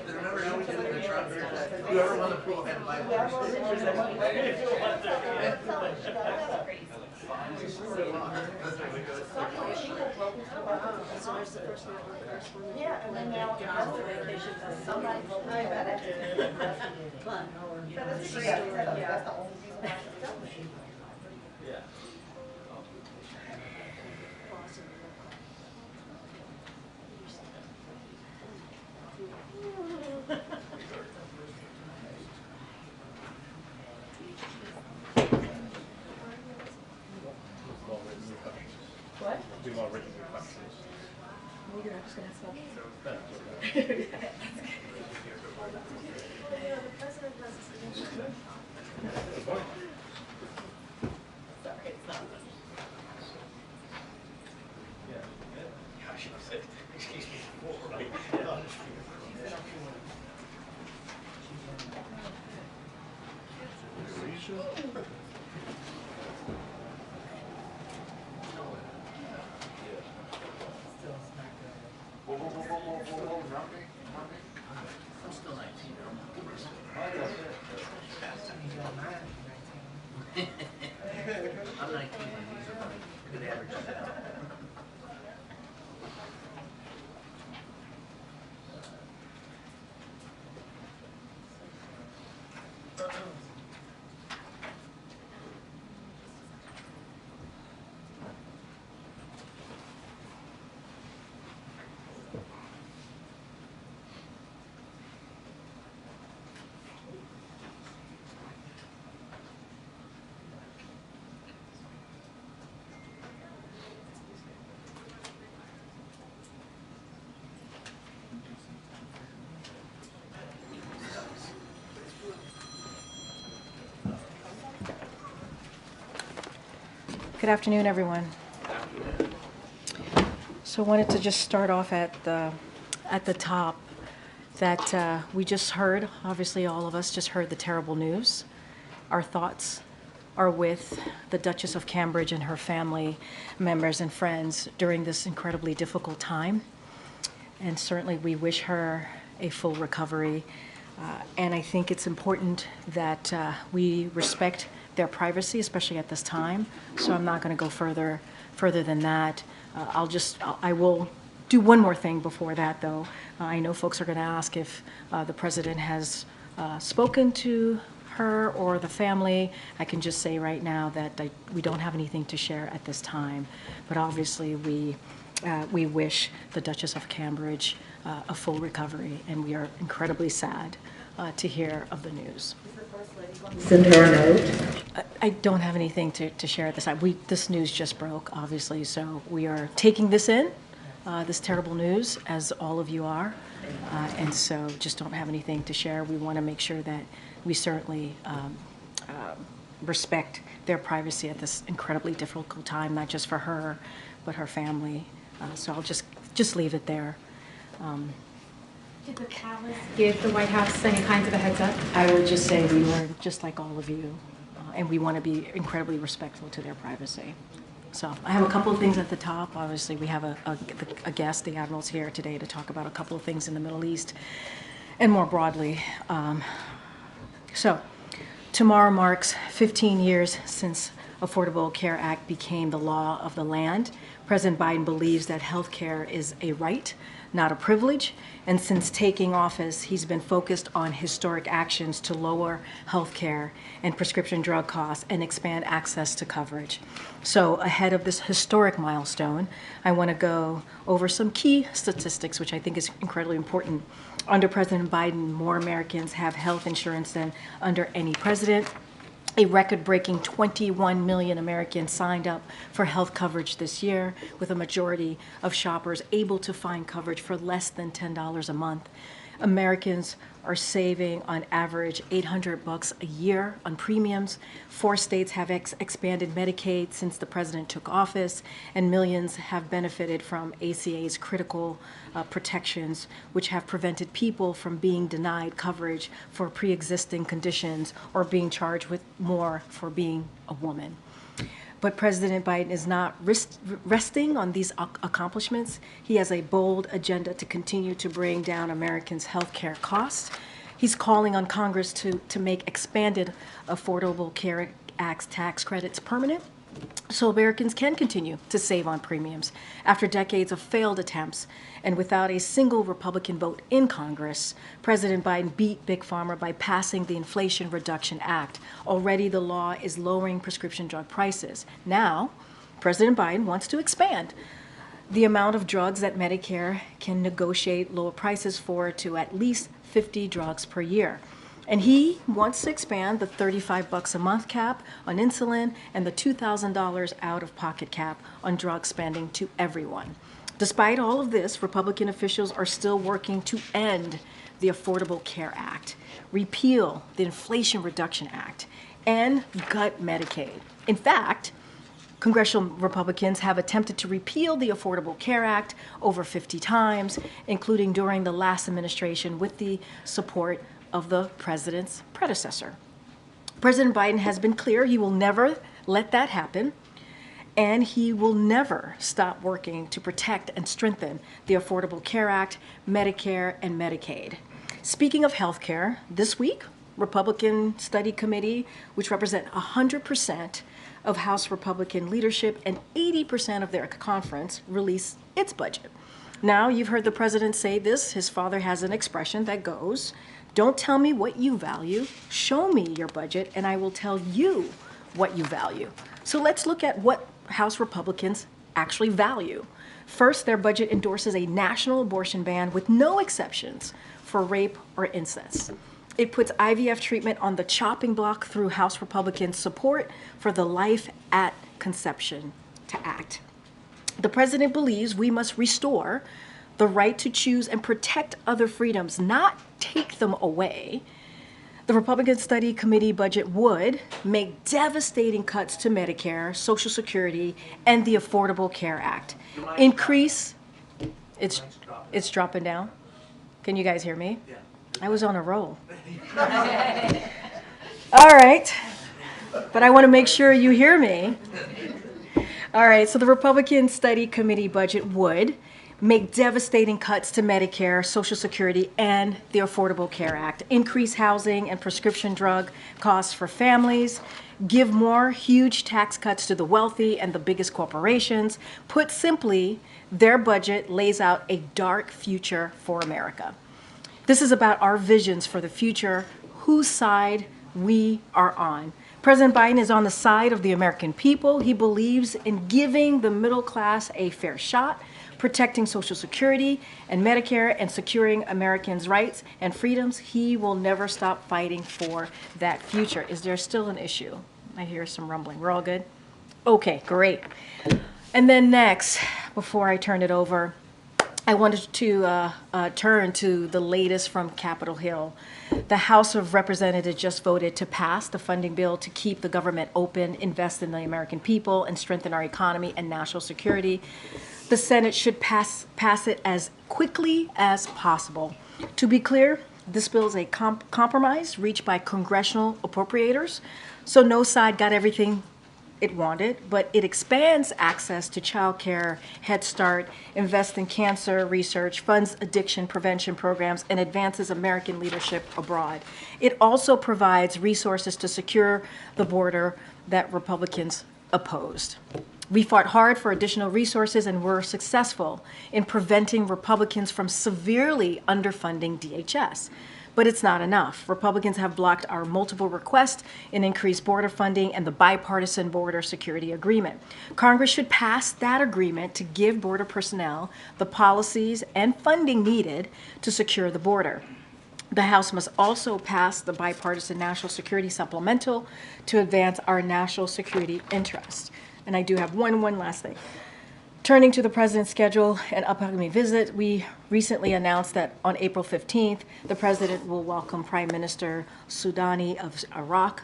Remember how we did it in the truck? Whoever won the pool had to buy one. Yeah, and then now somebody will know about it. That's the only reason why. Yeah. What? We've all written reflections. Well, you're not just going to have some. Sorry, it's not. Yeah, she said, excuse me, right? Whoa, not me. I'm still 19. I'm 19 and these are my good averages. Good afternoon, everyone. So I wanted to just start off at the top that we just heard. Obviously, all of us just heard the terrible news. Our thoughts are with the Duchess of Cambridge and her family members and friends during this incredibly difficult time. And certainly we wish her a full recovery. And I think it's important that we respect their privacy, especially at this time. So I'm not going to go further than that. I will do one more thing before that, though. I know folks are going to ask if the president has spoken to her or the family. I can just say right now that we don't have anything to share at this time. But obviously, we wish the Duchess of Cambridge a full recovery, and we are incredibly sad to hear of the news. Send her a note. I don't have anything to share at this time. This news just broke, obviously, so we are taking this in, this terrible news, as all of you are, and so just don't have anything to share. We want to make sure that we certainly respect their privacy at this incredibly difficult time, not just for her, but her family. So I'll just leave it there. Did the palace give the White House any kinds of a heads up? I would just say we learned just like all of you, and we want to be incredibly respectful to their privacy. So I have a couple of things at the top. Obviously, we have a guest, the Admiral's here today to talk about a couple of things in the Middle East and more broadly. So tomorrow marks 15 years since Affordable Care Act became the law of the land. President Biden believes that health care is a right, not a privilege, and since taking office, he's been focused on historic actions to lower health care and prescription drug costs and expand access to coverage. So ahead of this historic milestone, I want to go over some key statistics, which I think is incredibly important. Under President Biden, more Americans have health insurance than under any president. A record-breaking 21 million Americans signed up for health coverage this year, with a majority of shoppers able to find coverage for less than $10 a month. Americans are saving on average $800 a year on premiums. 4 states have expanded Medicaid since the president took office, and millions have benefited from ACA's critical protections, which have prevented people from being denied coverage for pre-existing conditions or being charged with more for being a woman. But President Biden is not resting on these accomplishments. He has a bold agenda to continue to bring down Americans' health care costs. He's calling on Congress to make expanded Affordable Care Act tax credits permanent so Americans can continue to save on premiums. After decades of failed attempts and without a single Republican vote in Congress, President Biden beat Big Pharma by passing the Inflation Reduction Act. Already the law is lowering prescription drug prices. Now, President Biden wants to expand the amount of drugs that Medicare can negotiate lower prices for to at least 50 drugs per year. And he wants to expand the $35 a month cap on insulin and the $2,000 out-of-pocket cap on drug spending to everyone. Despite all of this, Republican officials are still working to end the Affordable Care Act, repeal the Inflation Reduction Act, and gut Medicaid. In fact, congressional Republicans have attempted to repeal the Affordable Care Act over 50 times, including during the last administration with the support of the president's predecessor. President Biden has been clear he will never let that happen, and he will never stop working to protect and strengthen the Affordable Care Act, Medicare, and Medicaid. Speaking of health care, this week, Republican Study Committee, which represent 100% of House Republican leadership and 80% of their conference, released its budget. Now, you've heard the president say this. His father has an expression that goes, "Don't tell me what you value, show me your budget, and I will tell you what you value." So let's look at what House Republicans actually value. First, their budget endorses a national abortion ban with no exceptions for rape or incest. It puts IVF treatment on the chopping block through House Republicans' support for the Life at Conception Act. The president believes we must restore the right to choose and protect other freedoms, not take them away. The Republican Study Committee budget would make devastating cuts to Medicare, Social Security, and the Affordable Care Act. Increase, it's dropping down. Can you guys hear me? Yeah. I was on a roll. All right, but I want to make sure you hear me. All right, so the Republican Study Committee budget would make devastating cuts to Medicare, Social Security, and the Affordable Care Act, increase housing and prescription drug costs for families, give more huge tax cuts to the wealthy and the biggest corporations. Put simply, their budget lays out a dark future for America. This is about our visions for the future, whose side we are on. President Biden is on the side of the American people. He believes in giving the middle class a fair shot, protecting Social Security and Medicare, and securing Americans' rights and freedoms. He will never stop fighting for that future. Is there still an issue? I hear some rumbling. We're all good? Okay, great. And then next, before I turn it over, I wanted to turn to the latest from Capitol Hill. The House of Representatives just voted to pass the funding bill to keep the government open, invest in the American people, and strengthen our economy and national security. The Senate should pass it as quickly as possible. To be clear, this bill is a compromise reached by congressional appropriators, so no side got everything it wanted, but it expands access to child care, Head Start, invests in cancer research, funds addiction prevention programs, and advances American leadership abroad. It also provides resources to secure the border that Republicans opposed. We fought hard for additional resources and were successful in preventing Republicans from severely underfunding DHS. But it's not enough. Republicans have blocked our multiple requests in increased border funding and the bipartisan border security agreement. Congress should pass that agreement to give border personnel the policies and funding needed to secure the border. The House must also pass the bipartisan national security supplemental to advance our national security interests. And I do have one last thing. Turning to the president's schedule and upcoming visit, we recently announced that on April 15th, the president will welcome Prime Minister Soudani of Iraq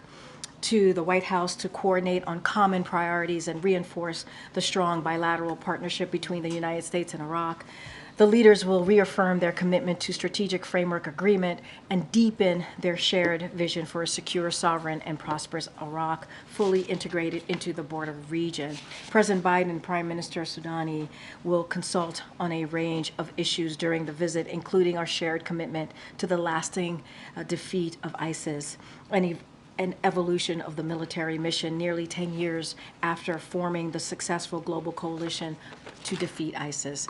to the White House to coordinate on common priorities and reinforce the strong bilateral partnership between the United States and Iraq. The leaders will reaffirm their commitment to strategic framework agreement and deepen their shared vision for a secure, sovereign, and prosperous Iraq, fully integrated into the border region. President Biden and Prime Minister Soudani will consult on a range of issues during the visit, including our shared commitment to the lasting defeat of ISIS and an evolution of the military mission nearly 10 years after forming the successful global coalition to defeat ISIS.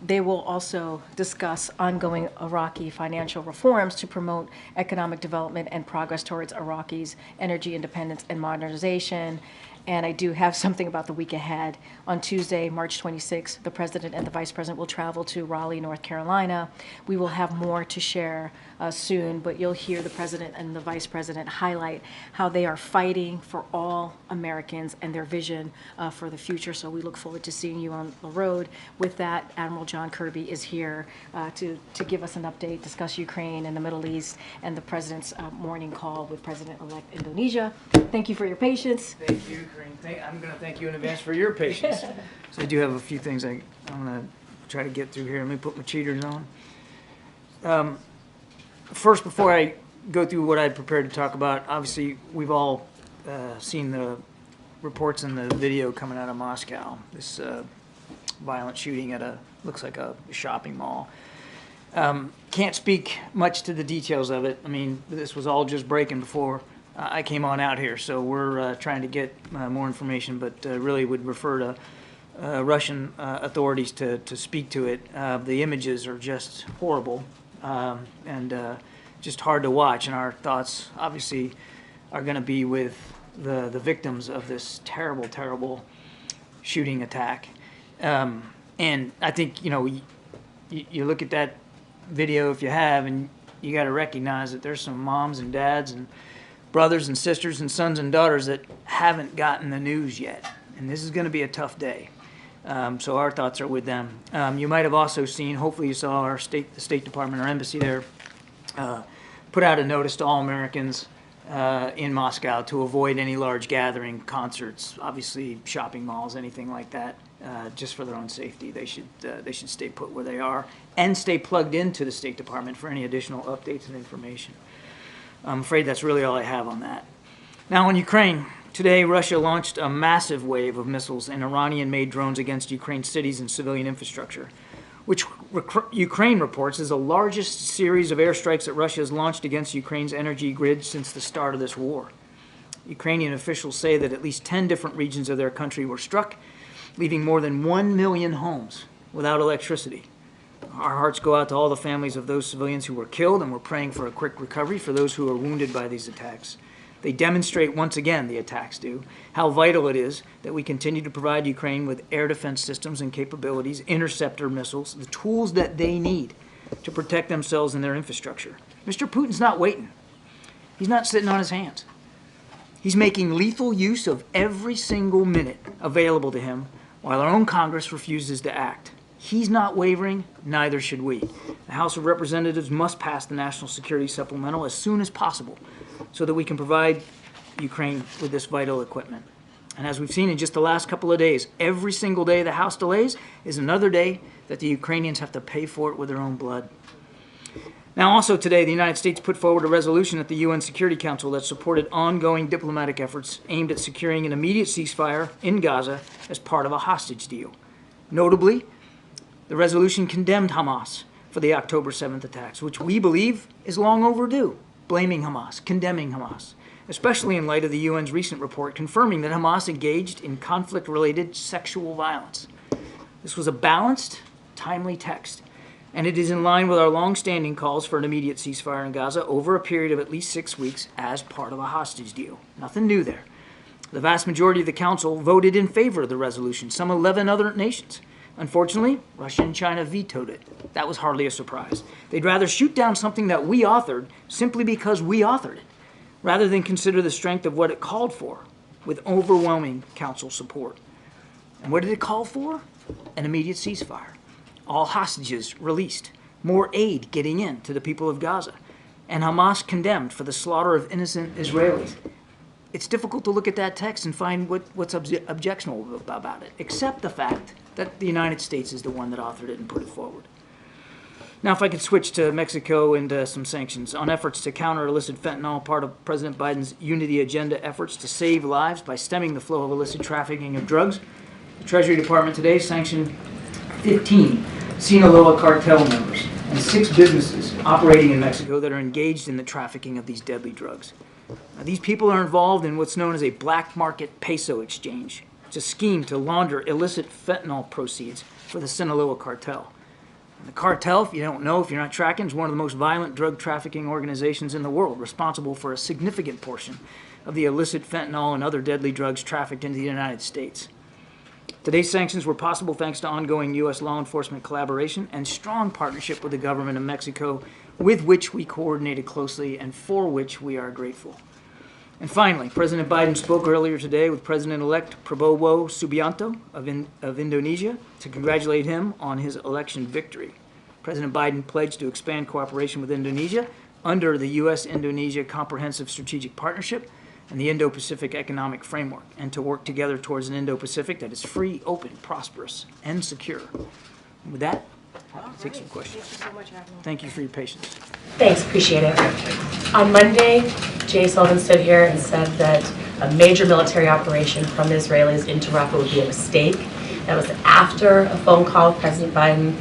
They will also discuss ongoing Iraqi financial reforms to promote economic development and progress towards Iraqis' energy independence and modernization. And I do have something about the week ahead. On Tuesday, March 26th, the President and the Vice President will travel to Raleigh, North Carolina. We will have more to share soon, but you'll hear the President and the Vice President highlight how they are fighting for all Americans and their vision for the future. So we look forward to seeing you on the road. With that, Admiral John Kirby is here to give us an update, discuss Ukraine and the Middle East, and the President's morning call with President-elect Indonesia. Thank you for your patience. Thank you, Karine. I'm going to thank you in advance for your patience. So I do have a few things I'm going to try to get through here. Let me put my cheaters on. First, before I go through what I prepared to talk about, obviously we've all seen the reports and the video coming out of Moscow. This violent shooting at looks like a shopping mall. Can't speak much to the details of it. I mean, this was all just breaking before I came on out here, so we're trying to get more information, but really would refer to Russian authorities to speak to it. The images are just horrible and just hard to watch, and our thoughts obviously are going to be with the victims of this terrible, terrible shooting attack. And I think, you know, you look at that video if you have, and you got to recognize that there's some moms and dads and brothers and sisters and sons and daughters that haven't gotten the news yet. And this is going to be a tough day. So our thoughts are with them. You might have also seen, hopefully you saw the State Department, our embassy there, put out a notice to all Americans in Moscow to avoid any large gathering, concerts, obviously shopping malls, anything like that, just for their own safety. They should stay put where they are and stay plugged into the State Department for any additional updates and information. I'm afraid that's really all I have on that. Now on Ukraine, today Russia launched a massive wave of missiles and Iranian-made drones against Ukraine's cities and civilian infrastructure, which Ukraine reports is the largest series of airstrikes that Russia has launched against Ukraine's energy grid since the start of this war. Ukrainian officials say that at least 10 different regions of their country were struck, leaving more than 1 million homes without electricity. Our hearts go out to all the families of those civilians who were killed, and we're praying for a quick recovery for those who are wounded by these attacks. They demonstrate once again, the attacks do, how vital it is that we continue to provide Ukraine with air defense systems and capabilities, interceptor missiles, the tools that they need to protect themselves and their infrastructure. Mr. Putin's not waiting. He's not sitting on his hands. He's making lethal use of every single minute available to him while our own Congress refuses to act. He's not wavering, neither should we. The House of Representatives must pass the National Security Supplemental as soon as possible so that we can provide Ukraine with this vital equipment. And as we've seen in just the last couple of days, every single day the House delays is another day that the Ukrainians have to pay for it with their own blood. Now also today, the United States put forward a resolution at the UN Security Council that supported ongoing diplomatic efforts aimed at securing an immediate ceasefire in Gaza as part of a hostage deal. Notably, the resolution condemned Hamas for the October 7th attacks, which we believe is long overdue, blaming Hamas, condemning Hamas, especially in light of the UN's recent report confirming that Hamas engaged in conflict-related sexual violence. This was a balanced, timely text, and it is in line with our long-standing calls for an immediate ceasefire in Gaza over a period of at least 6 weeks as part of a hostage deal. Nothing new there. The vast majority of the Council voted in favor of the resolution, some 11 other nations. Unfortunately, Russia and China vetoed it. That was hardly a surprise. They'd rather shoot down something that we authored simply because we authored it, rather than consider the strength of what it called for with overwhelming Council support. And what did it call for? An immediate ceasefire. All hostages released. More aid getting in to the people of Gaza. And Hamas condemned for the slaughter of innocent Israelis. it's difficult to look at that text and find what's objectionable about it, except the fact that the United States is the one that authored it and put it forward. Now, if I could switch to Mexico and some sanctions. On efforts to counter illicit fentanyl, part of President Biden's Unity Agenda efforts to save lives by stemming the flow of illicit trafficking of drugs, the Treasury Department today sanctioned 15 Sinaloa cartel members and 6 businesses operating in Mexico that are engaged in the trafficking of these deadly drugs. Now, these people are involved in what's known as a black market peso exchange. It's a scheme to launder illicit fentanyl proceeds for the Sinaloa cartel. The cartel, if you don't know, if you're not tracking, is one of the most violent drug trafficking organizations in the world, responsible for a significant portion of the illicit fentanyl and other deadly drugs trafficked into the United States. Today's sanctions were possible thanks to ongoing U.S. law enforcement collaboration and strong partnership with the government of Mexico, with which we coordinated closely and for which we are grateful. And finally, President Biden spoke earlier today with President-elect Prabowo Subianto of Indonesia to congratulate him on his election victory. President Biden pledged to expand cooperation with Indonesia under the U.S.-Indonesia Comprehensive Strategic Partnership and the Indo-Pacific Economic Framework, and to work together towards an Indo-Pacific that is free, open, prosperous, and secure. And with that, I'll take some questions. Thank you so much, Admiral. Thank you for your patience. Thanks, appreciate it. On Monday, Jay Sullivan stood here and said that a major military operation from the Israelis into Rafah would be a mistake. That was after a phone call with President Biden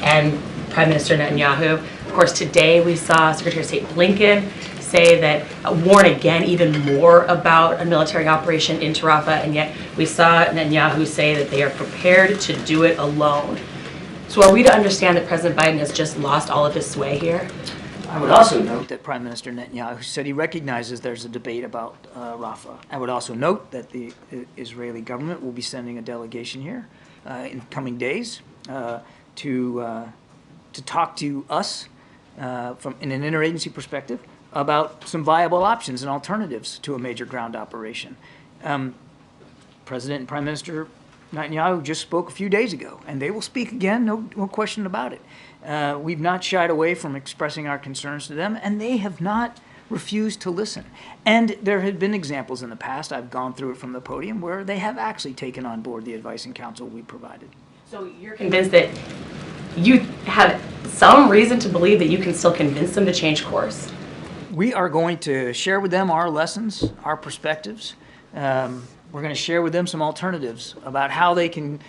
and Prime Minister Netanyahu. Of course, today we saw Secretary of State Blinken say that, warn again even more about a military operation into Rafah, and yet we saw Netanyahu say that they are prepared to do it alone. So are we to understand that President Biden has just lost all of his sway here? I would also note that Prime Minister Netanyahu said he recognizes there's a debate about Rafah. I would also note that the Israeli government will be sending a delegation here in coming days to talk to us from in an interagency perspective about some viable options and alternatives to a major ground operation. President and Prime Minister Netanyahu just spoke a few days ago, and they will speak again, no question about it. We've not shied away from expressing our concerns to them, and they have not refused to listen. And there have been examples in the past, I've gone through it from the podium, where they have actually taken on board the advice and counsel we provided. So you're convinced that you have some reason to believe that you can still convince them to change course? We are going to share with them our lessons, our perspectives. We're going to share with them some alternatives about how they can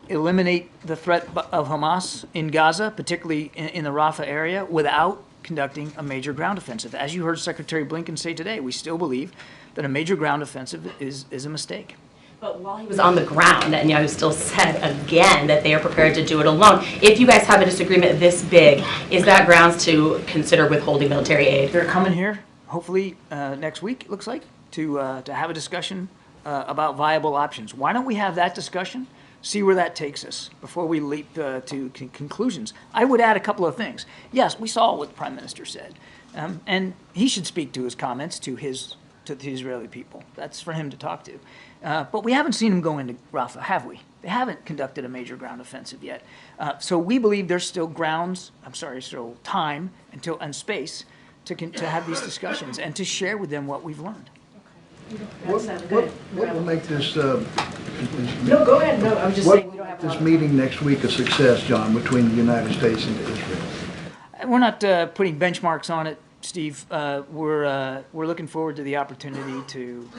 eliminate the threat of Hamas in Gaza, particularly in the Rafah area, without conducting a major ground offensive. As you heard Secretary Blinken say today, we still believe that a major ground offensive is a mistake. But while he was on the ground, Netanyahu still said again that they are prepared to do it alone. If you guys have a disagreement this big, is that grounds to consider withholding military aid? They're coming here, hopefully next week, it looks like, to have a discussion about viable options. Why don't we have that discussion, see where that takes us before we leap to conclusions? I would add a couple of things. Yes, we saw what the Prime Minister said, and he should speak to his comments to the Israeli people. That's for him to talk to. But we haven't seen him go into Rafah, have we? They haven't conducted a major ground offensive yet. So we believe there's still still time and space to have these discussions and to share with them what we've learned. What will make this? No, go ahead. No, I'm just saying we don't have this meeting next week a success, John, between the United States and Israel? We're not putting benchmarks on it, Steve. We're looking forward to the opportunity to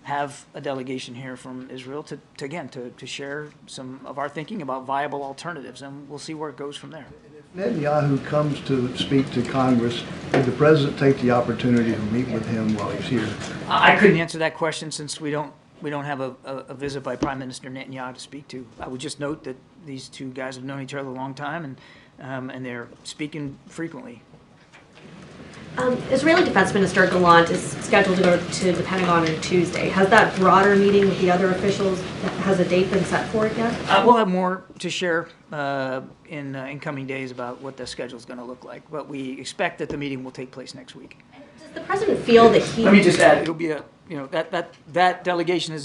have a delegation here from Israel to share some of our thinking about viable alternatives, and we'll see where it goes from there. If Netanyahu comes to speak to Congress, would the president take the opportunity to meet with him while he's here? I couldn't answer that question since we don't have a visit by Prime Minister Netanyahu to speak to. I would just note that these two guys have known each other a long time, and they're speaking frequently. Israeli Defense Minister Gallant is scheduled to go to the Pentagon on Tuesday. Has that broader meeting with the other officials, has a date been set for it yet? We'll have more to share in coming days about what the schedule is going to look like, but we expect that the meeting will take place next week. Does the president feel that he... Let me just add, it'll be that delegation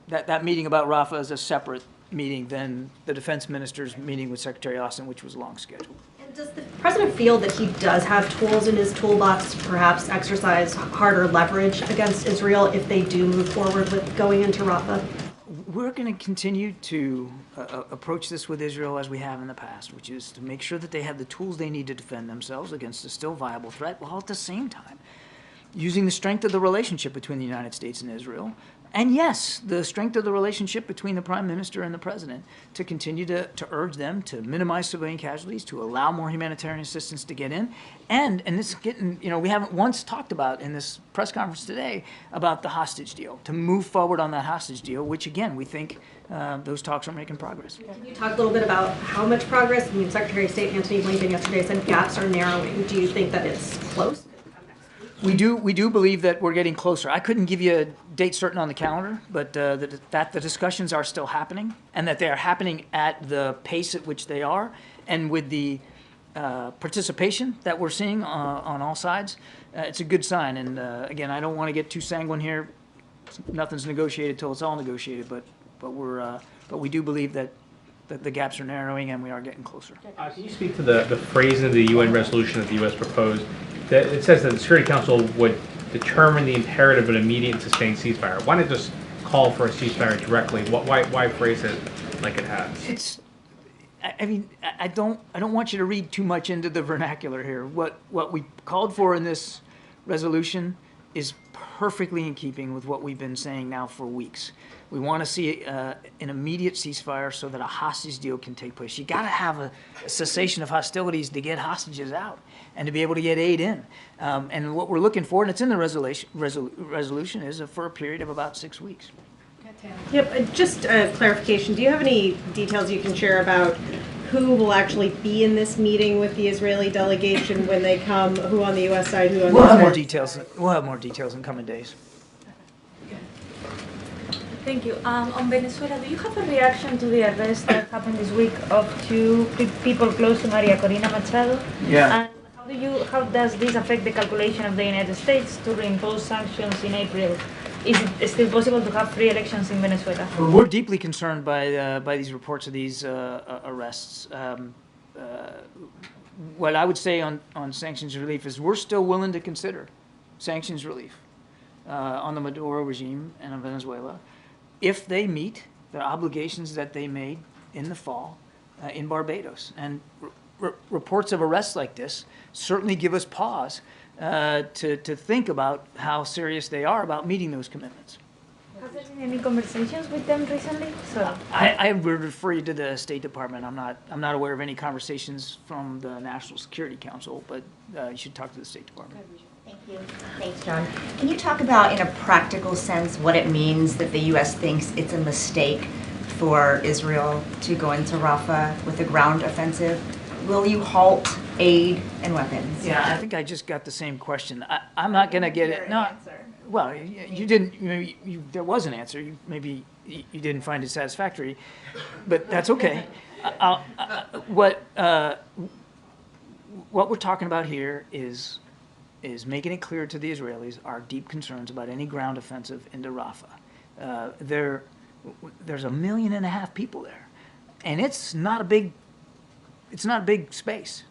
that meeting about Rafah is a separate meeting than the defense minister's meeting with Secretary Austin, which was long scheduled. And Does the president feel that he does have tools in his toolbox to perhaps exercise harder leverage against Israel if they do move forward with going into Rafah? We're going to continue to approach this with Israel as we have in the past, which is to make sure that they have the tools they need to defend themselves against a still viable threat, while at the same time using the strength of the relationship between the United States and Israel, and yes, the strength of the relationship between the Prime Minister and the President, to continue to urge them to minimize civilian casualties, to allow more humanitarian assistance to get in, and this is getting, we haven't once talked about in this press conference today about the hostage deal, to move forward on that hostage deal, which again, we think those talks are making progress. Can you talk a little bit about how much progress? I mean, Secretary of State Antony Blinken yesterday said gaps are narrowing. Do you think that it's close? We do believe that we're getting closer. I couldn't give you a date certain on the calendar, but that the discussions are still happening, and that they are happening at the pace at which they are, and with the participation that we're seeing on all sides, it's a good sign. And again, I don't want to get too sanguine here. Nothing's negotiated till it's all negotiated, but we do believe that the gaps are narrowing and we are getting closer. Can you speak to the phrasing of the UN resolution that the U.S. proposed? That it says that the Security Council would determine the imperative of an immediate and sustained ceasefire. Why not just call for a ceasefire directly? Why phrase it like it has? I don't want you to read too much into the vernacular here. What we called for in this resolution is perfectly in keeping with what we've been saying now for weeks. We want to see an immediate ceasefire so that a hostage deal can take place. You got to have a cessation of hostilities to get hostages out and to be able to get aid in. And what we're looking for, and it's in the resolution, is for a period of about 6 weeks. Yep, just a clarification. Do you have any details you can share about who will actually be in this meeting with the Israeli delegation when they come, who on the U.S. side, who on the We'll have Israeli more details. We'll have more details in coming days. Thank you. On Venezuela, do you have a reaction to the arrest that happened this week of two people close to Maria Corina Machado? Yeah. And how does this affect the calculation of the United States to reimpose sanctions in April? Is it still possible to have free elections in Venezuela? We're deeply concerned by these reports of these arrests. What I would say on sanctions relief is we're still willing to consider sanctions relief on the Maduro regime and on Venezuela if they meet the obligations that they made in the fall in Barbados. And reports of arrests like this certainly give us pause to think about how serious they are about meeting those commitments. Has there been any conversations with them recently? I would refer you to the State Department. I'm not aware of any conversations from the National Security Council, but you should talk to the State Department. Thank you. Thanks, John. Can you talk about, in a practical sense, what it means that the U.S. thinks it's a mistake for Israel to go into Rafah with a ground offensive? Will you halt aid and weapons? Yeah, I think I just got the same question. I'm not going to get it. No, well, you didn't. There was an answer. Maybe you didn't find it satisfactory, but that's okay. What we're talking about here is making it clear to the Israelis our deep concerns about any ground offensive into Rafah. There's 1.5 million people there, and it's not a big space.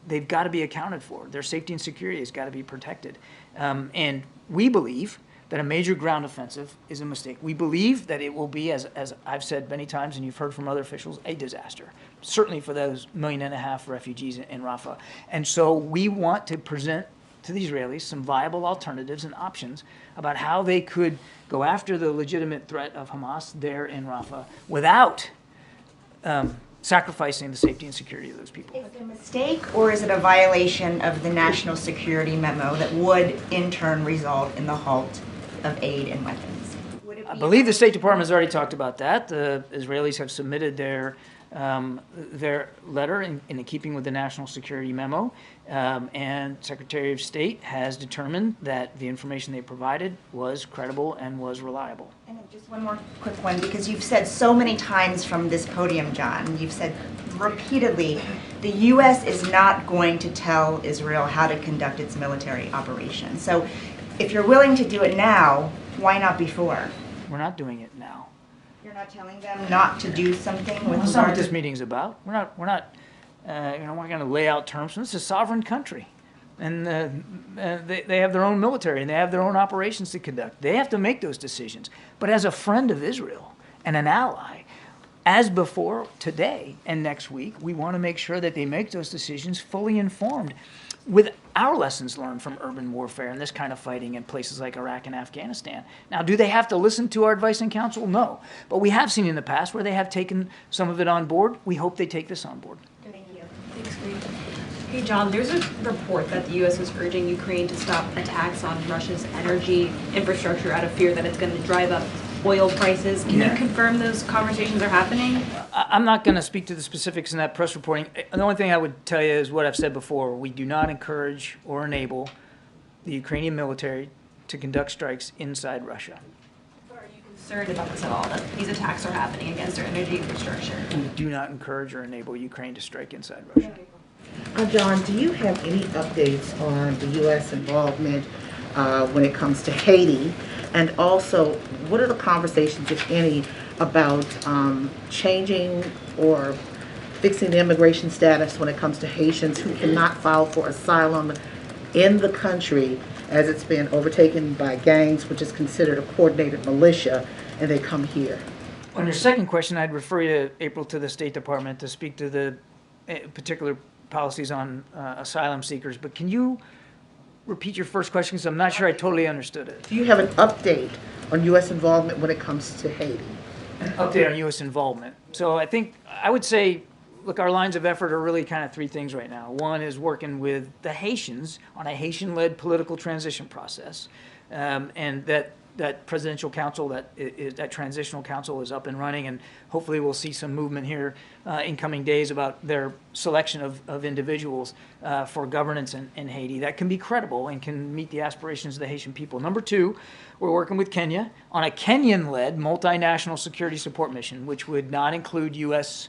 They've got to be accounted for. Their safety and security has got to be protected. And we believe that a major ground offensive is a mistake. We believe that it will be, as I've said many times and you've heard from other officials, a disaster, certainly for those 1.5 million refugees in Rafah. And so we want to present to the Israelis some viable alternatives and options about how they could go after the legitimate threat of Hamas there in Rafah without sacrificing the safety and security of those people. Is it a mistake, or is it a violation of the national security memo that would in turn result in the halt of aid and weapons? I believe the State Department has already talked about that. The Israelis have submitted their letter in keeping with the national security memo, and Secretary of State has determined that the information they provided was credible and was reliable. And just one more quick one, because you've said so many times from this podium, John, you've said repeatedly, the U.S. is not going to tell Israel how to conduct its military operation. So if you're willing to do it now, why not before? We're not doing it now. You're not telling them not to do something with That's not what this meeting's about. We're not we're going to lay out terms. This is a sovereign country. And they have their own military, and they have their own operations to conduct. They have to make those decisions. But as a friend of Israel and an ally, as before today and next week, we want to make sure that they make those decisions fully informed with our lessons learned from urban warfare and this kind of fighting in places like Iraq and Afghanistan. Now, do they have to listen to our advice and counsel? No. But we have seen in the past where they have taken some of it on board. We hope they take this on board. Thank you. Thanks, Karine. Hey, John, there's a report that the U.S. is urging Ukraine to stop attacks on Russia's energy infrastructure out of fear that it's going to drive up oil prices. Can you confirm those conversations are happening? I'm not going to speak to the specifics in that press reporting. The only thing I would tell you is what I've said before. We do not encourage or enable the Ukrainian military to conduct strikes inside Russia. Are you concerned about this at all, that these attacks are happening against their energy infrastructure? We do not encourage or enable Ukraine to strike inside Russia. John, do you have any updates on the U.S. involvement when it comes to Haiti? And also, what are the conversations, if any, about changing or fixing the immigration status when it comes to Haitians who cannot file for asylum in the country as it's been overtaken by gangs, which is considered a coordinated militia, and they come here? On your second question, I'd refer you, April, to the State Department to speak to the particular policies on asylum seekers. But can you repeat your first question, because I'm not sure I totally understood it. Do you have an update on U.S. involvement when it comes to Haiti? An update on U.S. involvement. So I would say, look, our lines of effort are really kind of three things right now. One is working with the Haitians on a Haitian-led political transition process, and that presidential council, that transitional council is up and running, and hopefully we'll see some movement here in coming days about their selection of individuals for governance in Haiti that can be credible and can meet the aspirations of the Haitian people. Number two, we're working with Kenya on a Kenyan-led multinational security support mission, which would not include U.S.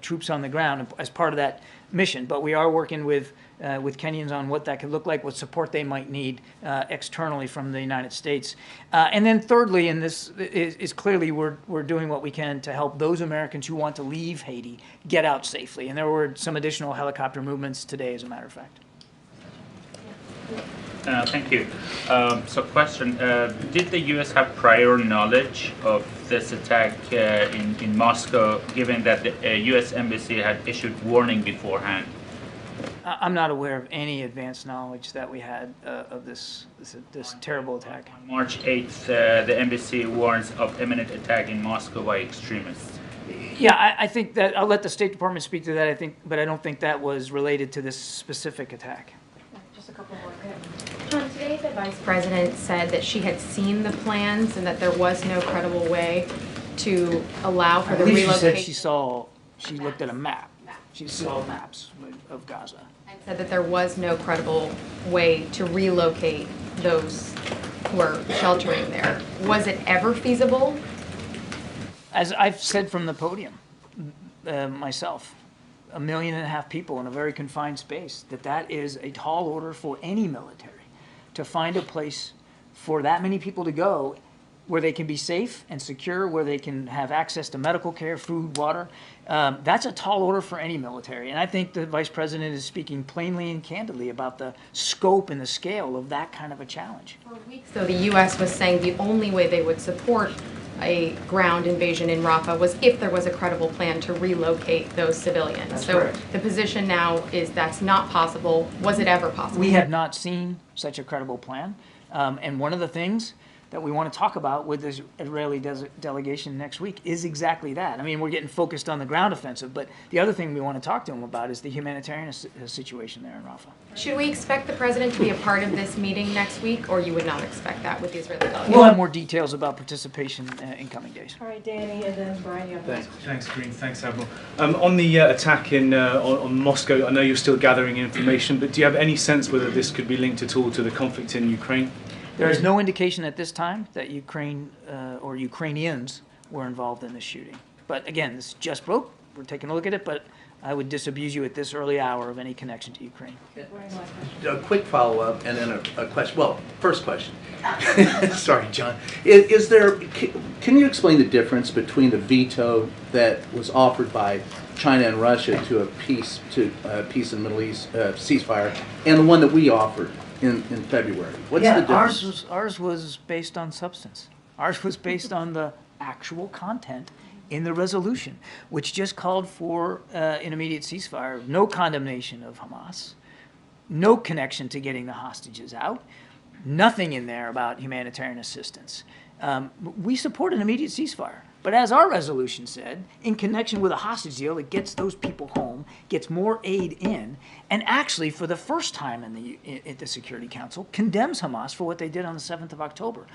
Troops on the ground as part of that mission, but we are working with Kenyans on what that could look like, what support they might need externally from the United States. And then thirdly, and this is clearly we're doing what we can to help those Americans who want to leave Haiti get out safely. And there were some additional helicopter movements today, as a matter of fact. Thank you. So question, did the U.S. have prior knowledge of this attack in Moscow, given that the U.S. Embassy had issued warning beforehand? I'm not aware of any advanced knowledge that we had of this terrible attack. On March 8th, the embassy warns of imminent attack in Moscow by extremists. Yeah, I think that I'll let the State Department speak to that. But I don't think that was related to this specific attack. Just a couple more. John, today the Vice President said that she had seen the plans and that there was no credible way to allow for the relocation. She said she looked at a map. She saw maps of Gaza. And said that there was no credible way to relocate those who are sheltering there. Was it ever feasible? As I've said from the podium myself, 1.5 million people in a very confined space, that is a tall order for any military to find a place for that many people to go where they can be safe and secure, where they can have access to medical care, food, water. That's a tall order for any military. And I think the Vice President is speaking plainly and candidly about the scope and the scale of that kind of a challenge. For weeks, though, the U.S. was saying the only way they would support a ground invasion in Rafah was if there was a credible plan to relocate those civilians. That's so correct. The position now is that's not possible. Was it ever possible? We have not seen such a credible plan. And one of the things that we want to talk about with the Israeli delegation next week is exactly that. I mean, we're getting focused on the ground offensive, but the other thing we want to talk to them about is the humanitarian situation there in Rafah. Should we expect the president to be a part of this meeting next week, or you would not expect that with the Israeli delegation? We'll have more details about participation in coming days. All right, Danny, and then Brian, you have the next question. Thanks, Karine. Thanks, Admiral. On the attack on Moscow, I know you're still gathering information, but do you have any sense whether this could be linked at all to the conflict in Ukraine? There is no indication at this time that Ukraine or Ukrainians were involved in the shooting. But again, this just broke. We're taking a look at it, but I would disabuse you at this early hour of any connection to Ukraine. A quick follow-up and then a question. Well, first question. Sorry, John. Can you explain the difference between the veto that was offered by China and Russia to a peace in the Middle East ceasefire, and the one that we offered in February? What's the difference? Ours was based on substance. Ours was based on the actual content in the resolution, which just called for an immediate ceasefire, no condemnation of Hamas, no connection to getting the hostages out, nothing in there about humanitarian assistance. We support an immediate ceasefire. But as our resolution said, in connection with a hostage deal that gets those people home, gets more aid in, and actually for the first time at the Security Council, condemns Hamas for what they did on the 7th of October.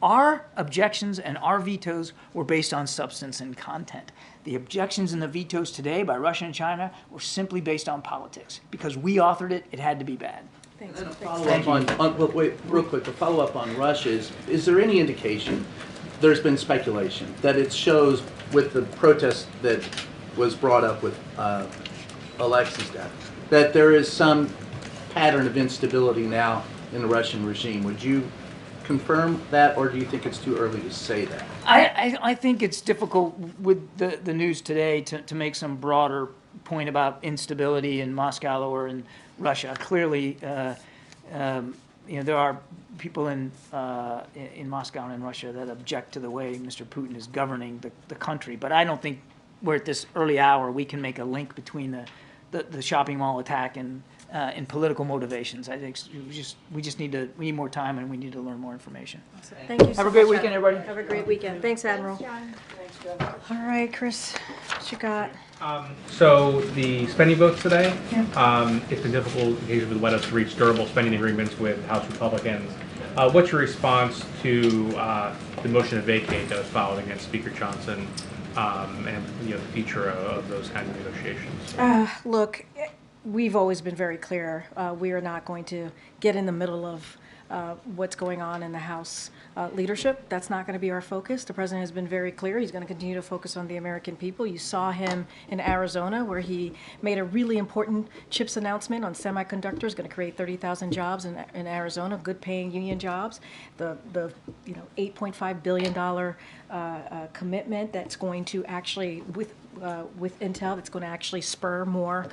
Our objections and our vetoes were based on substance and content. The objections and the vetoes today by Russia and China were simply based on politics. Because we authored it, it had to be bad. Thanks. Wait, real quick, to follow up on Russia, is there any indication, there's been speculation, that it shows with the protest that was brought up with Alexei's death, that there is some pattern of instability now in the Russian regime? Would you confirm that, or do you think it's too early to say that? I think it's difficult with the news today to make some broader point about instability in Moscow or in Russia. Clearly, there are people in Moscow and in Russia that object to the way Mr. Putin is governing the country. But I don't think we're at this early hour we can make a link between the shopping mall attack and political motivations. I think we need more time, and we need to learn more information. Thank you so Have a great much, weekend, everybody. Have a great weekend. Thanks, Admiral. All right, Chris, what you got? So the spending votes today, it's been difficult occasionally for the White House to reach durable spending agreements with House Republicans. What's your response to the motion to vacate that was filed against Speaker Johnson and the future of those kinds of negotiations? Look, we've always been very clear. We are not going to get in the middle of what's going on in the House leadership. That's not going to be our focus. The president has been very clear. He's going to continue to focus on the American people. You saw him in Arizona, where he made a really important CHIPS announcement on semiconductors, going to create 30,000 jobs in Arizona, good-paying union jobs. The $8.5 billion commitment that's going to actually, with Intel, that's going to actually spur more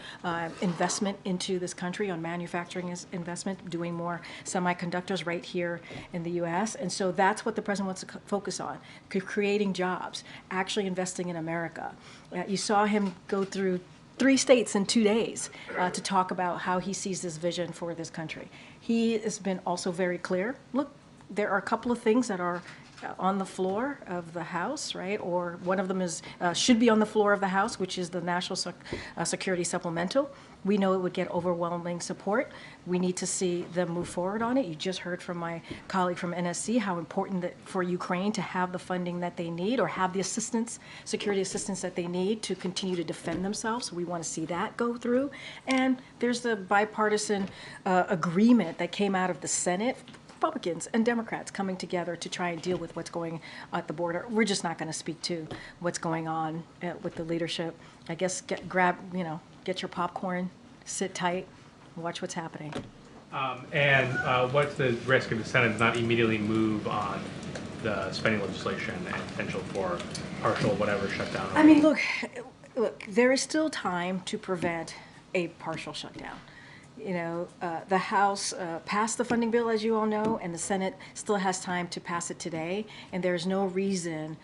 investment into this country on manufacturing investment, doing more semiconductors right here in the U.S. And so that's what the president wants to focus on, creating jobs, actually investing in America. You saw him go through 3 states in 2 days to talk about how he sees this vision for this country. He has been also very clear. Look, there are a couple of things that are on the floor of the House, right? Or one of them is should be on the floor of the House, which is the National Security Supplemental. We know it would get overwhelming support. We need to see them move forward on it. You just heard from my colleague from NSC how important that for Ukraine to have the funding that they need, or have the assistance, security assistance that they need to continue to defend themselves. So we want to see that go through. And there's the bipartisan agreement that came out of the Senate, Republicans and Democrats coming together to try and deal with what's going at the border. We're just not going to speak to what's going on with the leadership. I guess get your popcorn, sit tight, watch what's happening. What's the risk if the Senate does not immediately move on the spending legislation and potential for partial whatever shutdown? I mean, look, there is still time to prevent a partial shutdown. The House passed the funding bill, as you all know, and the Senate still has time to pass it today, and there's no reason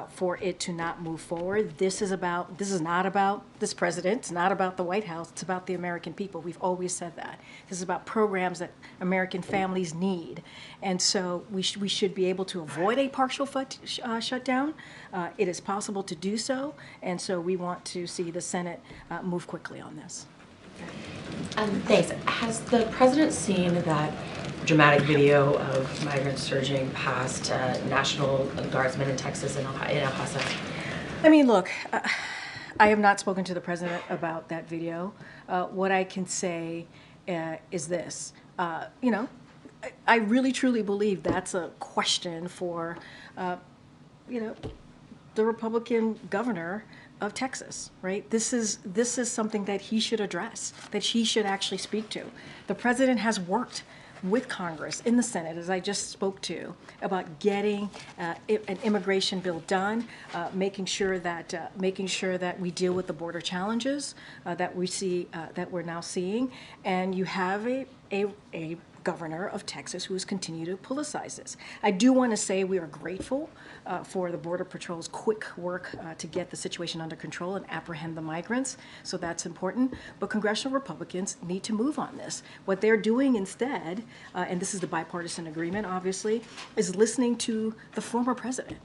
for it to not move forward. This is not about this president. It's not about the White House. It's about the American people. We've always said that. This is about programs that American families need, and so we should be able to avoid a partial shutdown. It is possible to do so, and so we want to see the Senate move quickly on this. Thanks. Has the president seen that dramatic video of migrants surging past National Guardsmen in Texas and in El Paso? I mean, look, I have not spoken to the president about that video. What I can say is this. I really, truly believe that's a question for, the Republican governor of Texas, right? This is something that he should address, that he should actually speak to. The president has worked with Congress in the Senate, as I just spoke to, about getting an immigration bill done, making sure that we deal with the border challenges that we're now seeing, and you have a governor of Texas who has continued to politicize this. I do want to say we are grateful for the Border Patrol's quick work to get the situation under control and apprehend the migrants, so that's important. But congressional Republicans need to move on this. What they're doing instead, and this is the bipartisan agreement, obviously, is listening to the former president,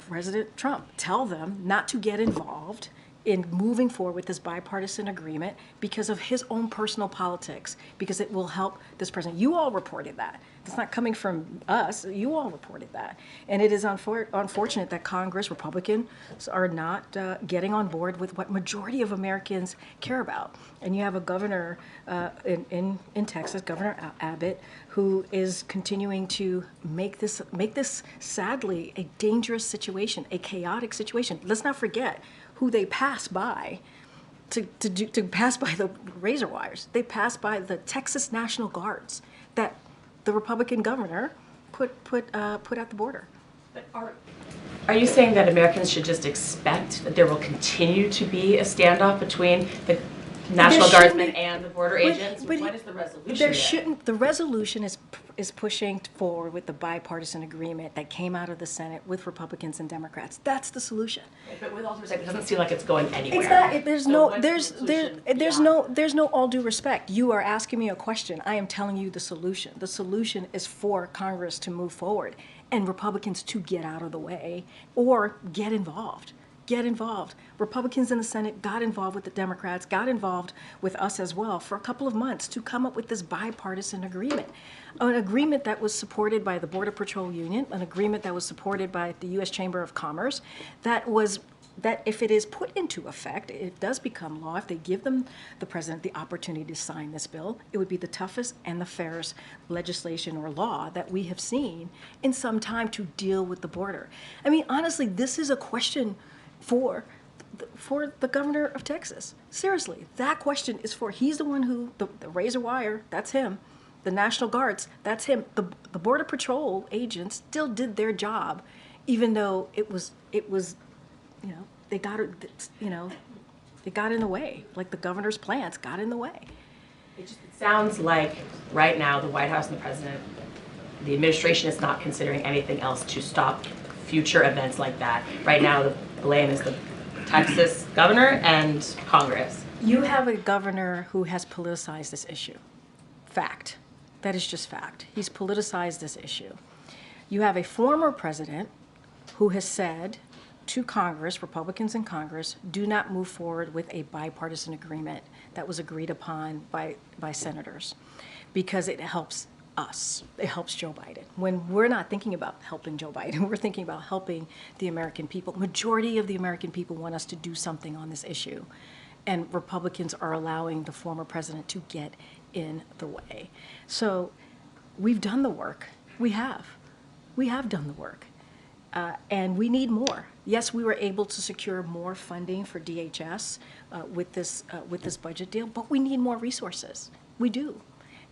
President Trump, tell them not to get involved in moving forward with this bipartisan agreement because of his own personal politics, because it will help this president. You all reported that. It's not coming from us. You all reported that. And it is unfortunate that Congress, Republicans, are not getting on board with what majority of Americans care about. And you have a governor in Texas, Governor Abbott, who is continuing to make this sadly a dangerous situation, a chaotic situation. Let's not forget who they pass by to pass by the razor wires. They pass by the Texas National Guards that the Republican governor put at the border. But are you saying that Americans should just expect that there will continue to be a standoff between the National Guardsmen and the border agents? What is the resolution? There shouldn't. The resolution is pushing forward with the bipartisan agreement that came out of the Senate with Republicans and Democrats. That's the solution. But with all due respect, it doesn't seem like it's going anywhere. It's not. There's no all due respect. You are asking me a question. I am telling you the solution. The solution is for Congress to move forward and Republicans to get out of the way or get involved. Get involved. Republicans in the Senate got involved with the Democrats, got involved with us as well for a couple of months to come up with this bipartisan agreement. An agreement that was supported by the Border Patrol Union, an agreement that was supported by the U.S. Chamber of Commerce, that if it is put into effect, it does become law. If they give the president the opportunity to sign this bill, it would be the toughest and the fairest legislation or law that we have seen in some time to deal with the border. I mean, honestly, this is a question for the governor of Texas. Seriously, that question is for, he's the one who, the razor wire, that's him. The National Guards, that's him. The Border Patrol agents still did their job, even though it was, they got in the way, like the governor's plans got in the way. It sounds like right now the White House and the president, the administration is not considering anything else to stop future events like that. Right now, the blame is the Texas governor and Congress. You have a governor who has politicized this issue. Fact. That is just fact. He's politicized this issue. You have a former president who has said to Congress, Republicans in Congress, do not move forward with a bipartisan agreement that was agreed upon by senators because it helps us. It helps Joe Biden. When we're not thinking about helping Joe Biden, we're thinking about helping the American people. Majority of the American people want us to do something on this issue. And Republicans are allowing the former president to get in the way. So we've done the work. We have. We have done the work. And we need more. Yes, we were able to secure more funding for DHS with this budget deal, but we need more resources. We do.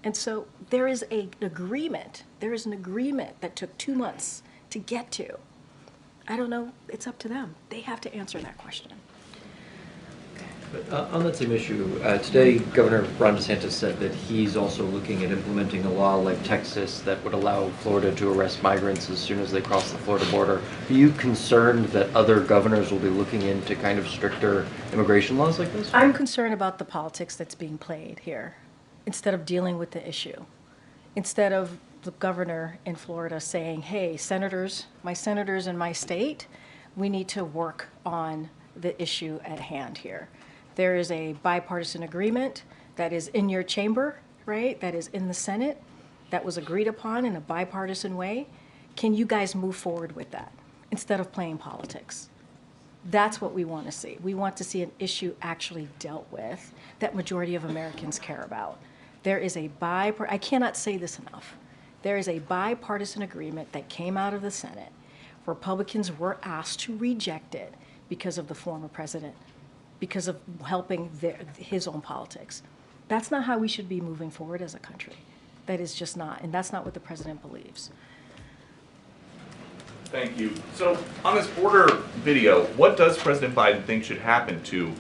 And so there is an agreement. There is an agreement that took 2 months to get to. I don't know. It's up to them. They have to answer that question. On that same issue, today Governor Ron DeSantis said that he's also looking at implementing a law like Texas that would allow Florida to arrest migrants as soon as they cross the Florida border. Are you concerned that other governors will be looking into kind of stricter immigration laws like this? I'm concerned about the politics that's being played here instead of dealing with the issue. Instead of the governor in Florida saying, hey, senators, my senators in my state, we need to work on the issue at hand here. There is a bipartisan agreement that is in your chamber, right? That is in the Senate, that was agreed upon in a bipartisan way. Can you guys move forward with that instead of playing politics? That's what we want to see. We want to see an issue actually dealt with that majority of Americans care about. There is I cannot say this enough. There is a bipartisan agreement that came out of the Senate. Republicans were asked to reject it because of the former president, because of helping his own politics. That's not how we should be moving forward as a country. That is just not, and that's not what the president believes. Thank you. So on this border video, what does President Biden think should happen to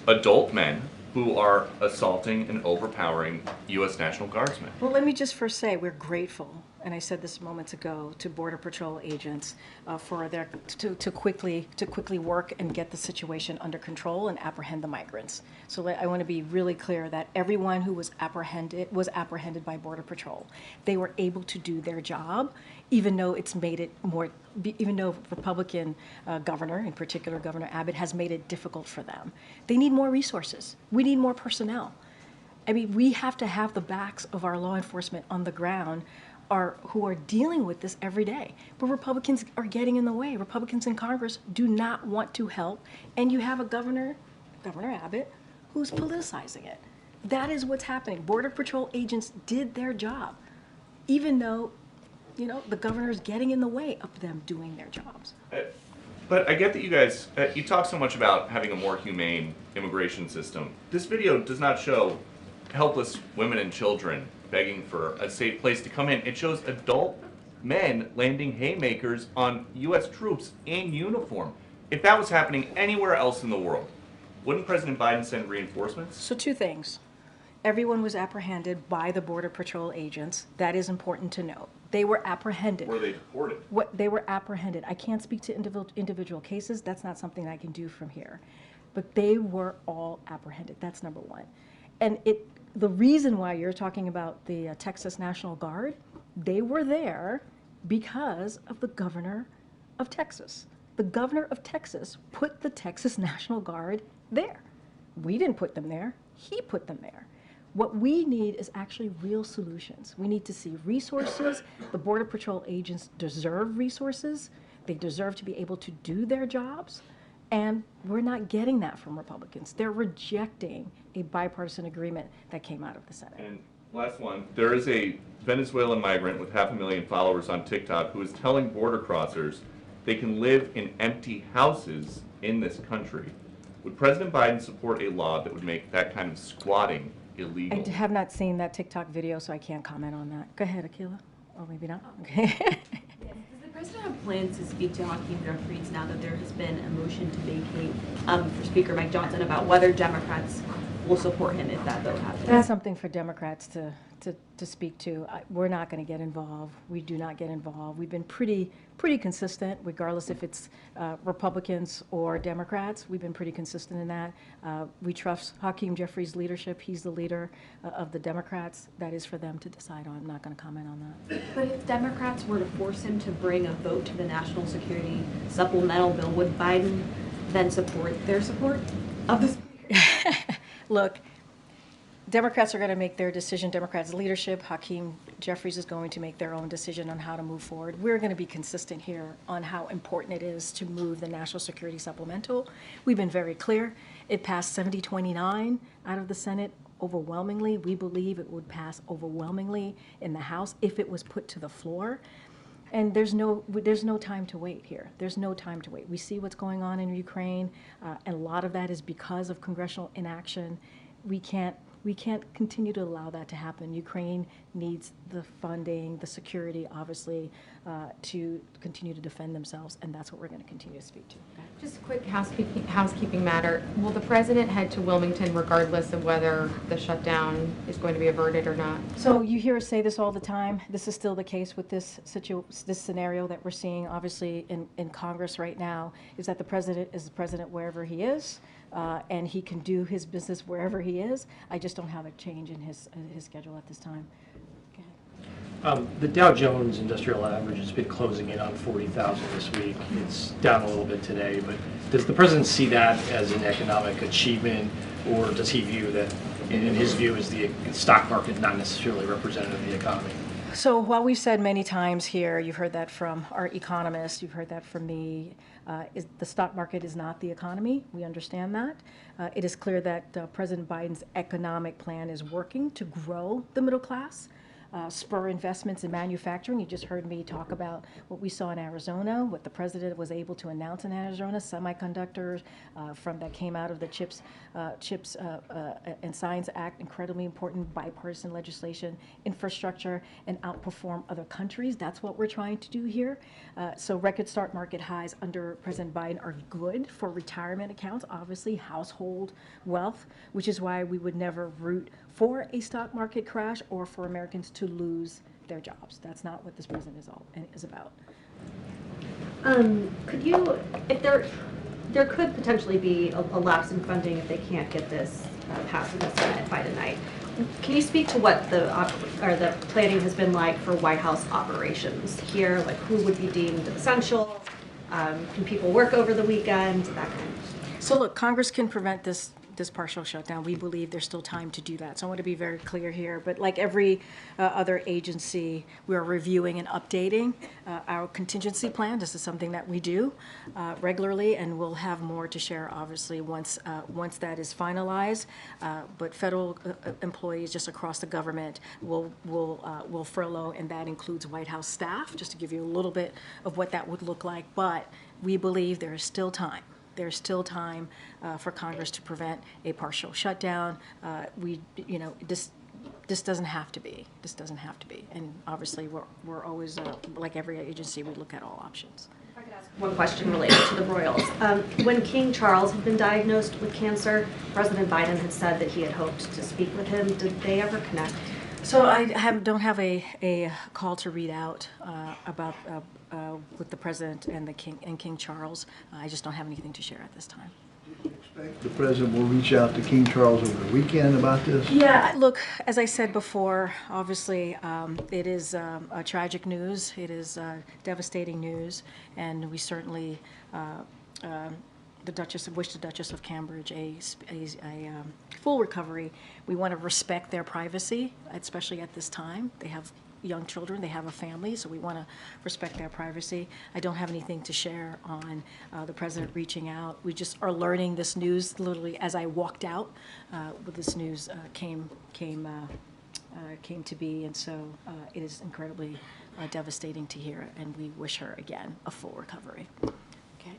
adult men who are assaulting and overpowering U.S. National Guardsmen? Well, let me just first say we're grateful, and I said this moments ago, to Border Patrol agents for their to quickly work and get the situation under control and apprehend the migrants. So I want to be really clear that everyone who was apprehended by Border Patrol. They were able to do their job, even though it's made it more. Even though Republican governor, in particular Governor Abbott, has made it difficult for them. They need more resources. We need more personnel. I mean, we have to have the backs of our law enforcement on the ground who are dealing with this every day. But Republicans are getting in the way. Republicans in Congress do not want to help. And you have a Governor Abbott, who's politicizing it. That is what's happening. Border Patrol agents did their job, even though the governor's getting in the way of them doing their jobs. But I get that you guys, you talk so much about having a more humane immigration system. This video does not show helpless women and children begging for a safe place to come in. It shows adult men landing haymakers on U.S. troops in uniform. If that was happening anywhere else in the world, wouldn't President Biden send reinforcements? So two things. Everyone was apprehended by the Border Patrol agents. That is important to note. They were apprehended. Were they deported? They were apprehended. I can't speak to individual cases. That's not something I can do from here. But they were all apprehended. That's number one. And the reason why you're talking about the Texas National Guard, they were there because of the governor of Texas. The governor of Texas put the Texas National Guard there. We didn't put them there. He put them there. What we need is actually real solutions. We need to see resources. The Border Patrol agents deserve resources. They deserve to be able to do their jobs. And we're not getting that from Republicans. They're rejecting a bipartisan agreement that came out of the Senate. And last one, there is a Venezuelan migrant with 500,000 followers on TikTok who is telling border crossers they can live in empty houses in this country. Would President Biden support a law that would make that kind of squatting illegal? I have not seen that TikTok video, so I can't comment on that. Go ahead, Akila. Or maybe not. Okay. Does the president have plans to speak to Hakeem Jeffries now that there has been a motion to vacate for Speaker Mike Johnson about whether Democrats will support him if that vote happens? That's something for Democrats to speak to. We're not going to get involved. We do not get involved. We've been pretty consistent, regardless if it's Republicans or Democrats. We've been pretty consistent in that. We trust Hakeem Jeffries' leadership. He's the leader of the Democrats. That is for them to decide on. I'm not going to comment on that. But if Democrats were to force him to bring a vote to the national security supplemental bill, would Biden then support their support of this? Look, Democrats are going to make their decision. Democrats' leadership, Hakeem Jeffries is going to make their own decision on how to move forward. We're going to be consistent here on how important it is to move the national security supplemental. We've been very clear. It passed 70-29 out of the Senate overwhelmingly. We believe it would pass overwhelmingly in the House if it was put to the floor. And there's no time to wait here. There's no time to wait. We see what's going on in Ukraine, and a lot of that is because of congressional inaction. We can't continue to allow that to happen. Ukraine needs the funding, the security, obviously, to continue to defend themselves, and that's what we're going to continue to speak to. Just a quick housekeeping matter. Will the president head to Wilmington regardless of whether the shutdown is going to be averted or not? So you hear us say this all the time. This is still the case with this scenario that we're seeing, obviously, in Congress right now, is that the president is the president wherever he is, and he can do his business wherever he is. I just don't have a change in his schedule at this time. The Dow Jones Industrial Average has been closing in on 40,000 this week. It's down a little bit today, but does the president see that as an economic achievement, or does he view that, in his view, is the stock market not necessarily representative of the economy? So while we've said many times here, you've heard that from our economists, you've heard that from me, the stock market is not the economy. We understand that. It is clear that President Biden's economic plan is working to grow the middle class. spur investments in manufacturing. You just heard me talk about what we saw in Arizona, what the president was able to announce in Arizona, semiconductors from that came out of the Chips and Science Act, incredibly important bipartisan legislation, infrastructure, and outperform other countries. That's what we're trying to do here. So record start market highs under President Biden are good for retirement accounts, obviously household wealth, which is why we would never root for a stock market crash or for Americans to lose their jobs. That's not what this president is about. Could you, if there could potentially be a lapse in funding if they can't get this passed in the Senate by tonight. Can you speak to what the planning has been like for White House operations here? Like who would be deemed essential? Can people work over the weekend? That kind of stuff. So look, Congress can prevent this partial shutdown. We believe there's still time to do that. So I want to be very clear here. But like every other agency, we are reviewing and updating our contingency plan. This is something that we do regularly, and we'll have more to share, obviously, once that is finalized. But federal employees just across the government will furlough, and that includes White House staff, just to give you a little bit of what that would look like. But we believe there is still time. There's still time for Congress to prevent a partial shutdown. This doesn't have to be. This doesn't have to be. And obviously, we're always, like every agency, we look at all options. If I could ask one question related to the royals. When King Charles had been diagnosed with cancer, President Biden had said that he had hoped to speak with him. Did they ever connect? So I don't have a call to read out about with the president and King Charles. I just don't have anything to share at this time. Do you expect the president will reach out to King Charles over the weekend about this? Yeah, look, as I said before, obviously it is a tragic news. It is devastating news, and we certainly wish the Duchess of Cambridge a full recovery. We want to respect their privacy, especially at this time. They have young children, they have a family, so we want to respect their privacy. I don't have anything to share on the president reaching out. We just are learning this news literally as I walked out. With this news came to be, and so it is incredibly devastating to hear, and we wish her again a full recovery.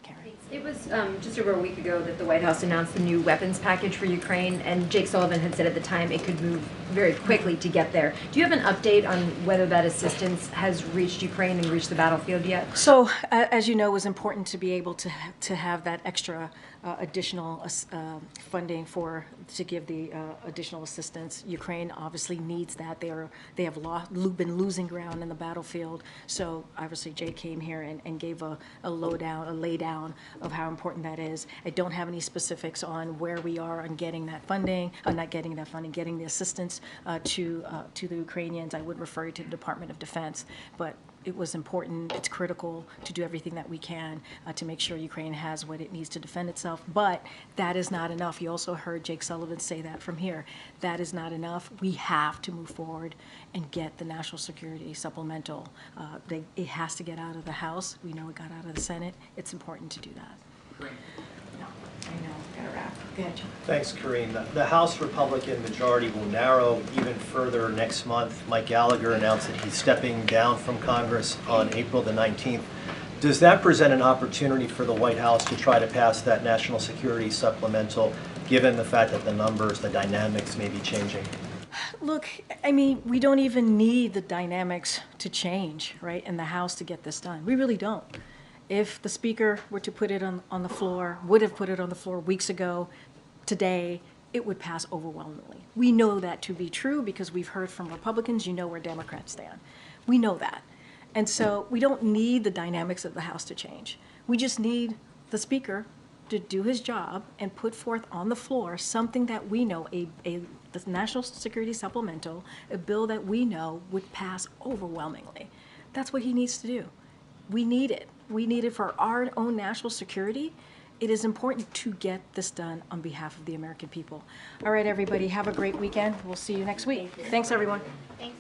Karen. It was just over a week ago that the White House announced the new weapons package for Ukraine, and Jake Sullivan had said at the time it could move very quickly to get there. Do you have an update on whether that assistance has reached Ukraine and reached the battlefield yet? So, as you know, it was important to be able to have that extra additional funding to give the additional assistance. Ukraine obviously needs that. They have been losing ground in the battlefield. So obviously Jay came here and gave a laydown of how important that is. I don't have any specifics on where we are on getting that funding, not getting that funding, getting the assistance to the Ukrainians. I would refer you to the Department of Defense, but it was important, it's critical to do everything that we can to make sure Ukraine has what it needs to defend itself. But that is not enough. You also heard Jake Sullivan say that from here. That is not enough. We have to move forward and get the national security supplemental. It has to get out of the House. We know it got out of the Senate. It's important to do that. I know, gotta wrap. Go ahead, John. Thanks, Karine. The House Republican majority will narrow even further next month. Mike Gallagher announced that he's stepping down from Congress on April the 19th. Does that present an opportunity for the White House to try to pass that national security supplemental, given the fact that the numbers, the dynamics may be changing? Look, I mean, we don't even need the dynamics to change, right, in the House to get this done. We really don't. If the Speaker were to put it on the floor, would have put it on the floor weeks ago, today, it would pass overwhelmingly. We know that to be true because we've heard from Republicans, you know where Democrats stand. We know that. And so we don't need the dynamics of the House to change. We just need the Speaker to do his job and put forth on the floor something that we know, the National Security Supplemental, a bill that we know would pass overwhelmingly. That's what he needs to do. We need it. We need it for our own national security. It is important to get this done on behalf of the American people. All right, everybody, have a great weekend. We'll see you next week. Thanks, everyone. Thanks.